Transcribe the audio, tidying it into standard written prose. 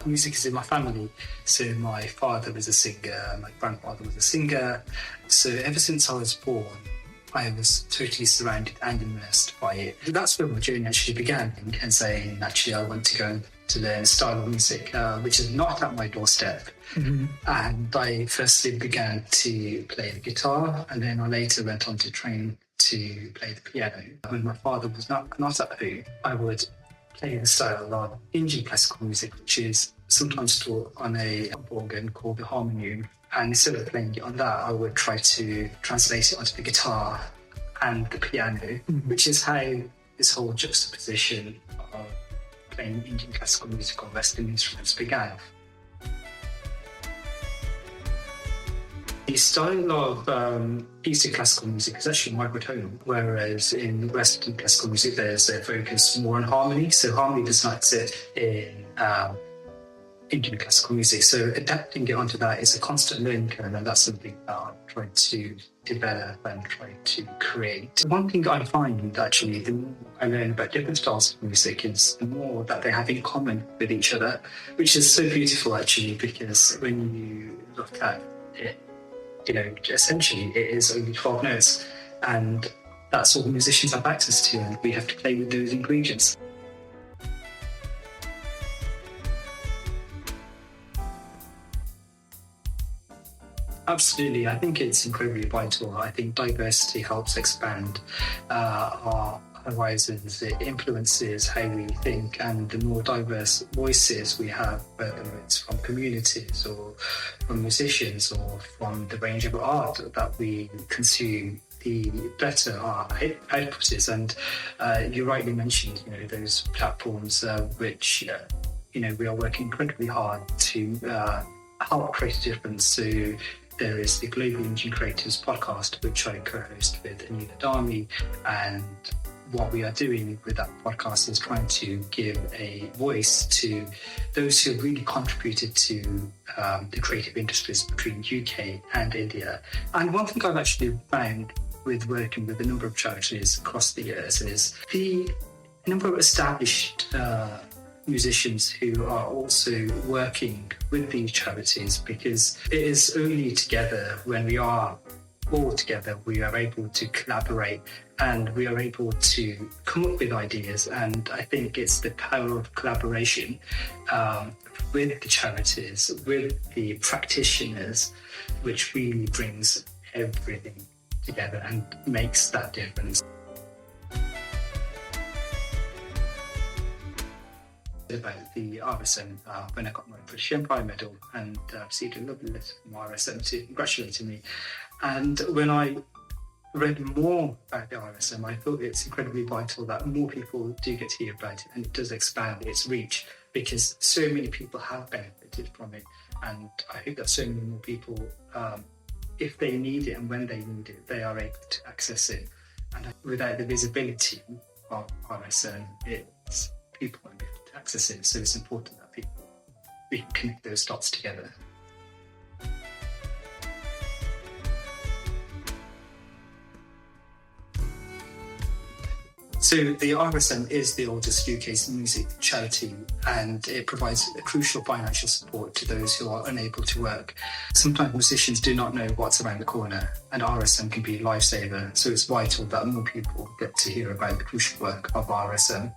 music is in my family. So my father was a singer, my grandfather was a singer. So ever since I was born, I was totally surrounded and immersed by it. That's where my journey actually began, and saying actually I want to go to learn a style of music which is not at my doorstep. Mm-hmm. And I firstly began to play the guitar, and then I later went on to train to play the piano. When my father was not at home, I would play the style of Indian classical music, which is sometimes taught on a organ called the harmonium. And instead of playing it on that, I would try to translate it onto the guitar and the piano, which is how this whole juxtaposition of playing Indian classical music or Western instruments began. The style of Eastern classical music is actually microtone, whereas in Western classical music there's a focus more on harmony. So harmony does not sit in Indian classical music. So adapting it onto that is a constant learning curve, and that's something that I'm trying to develop and try to create. One thing I find actually, the more I learn about different styles of music, is the more that they have in common with each other, which is so beautiful actually, because when you look at it, essentially it is only 12 notes, and that's all musicians have access to, and we have to play with those ingredients. Absolutely, I think it's incredibly vital. I think diversity helps expand our horizons. It influences how we think, and the more diverse voices we have, whether it's from communities or from musicians or from the range of art that we consume, the better our output is. And you rightly mentioned, those platforms which, we are working incredibly hard to help create a difference. So there is the Global Indian Creators podcast, which I co-host with Anita Dami, and what we are doing with that podcast is trying to give a voice to those who have really contributed to the creative industries between UK and India. And one thing I've actually found with working with a number of charities across the years is the number of established musicians who are also working with these charities, because it is only together, when we are all together, we are able to collaborate and we are able to come up with ideas. And I think it's the power of collaboration with the charities, with the practitioners, which really brings everything together and makes that difference. About the RSM when I got my British Empire medal, and received a lovely letter from RSM congratulating me. And when I read more about the RSM, I thought it's incredibly vital that more people do get to hear about it, and it does expand its reach, because so many people have benefited from it. And I hope that so many more people, if they need it and when they need it, they are able to access it. And without the visibility of RSM, it's people won't be able to access it. So it's important that we can connect those dots together. So the RSM is the oldest UK's music charity, and it provides a crucial financial support to those who are unable to work. Sometimes musicians do not know what's around the corner, and RSM can be a lifesaver. So it's vital that more people get to hear about the crucial work of RSM.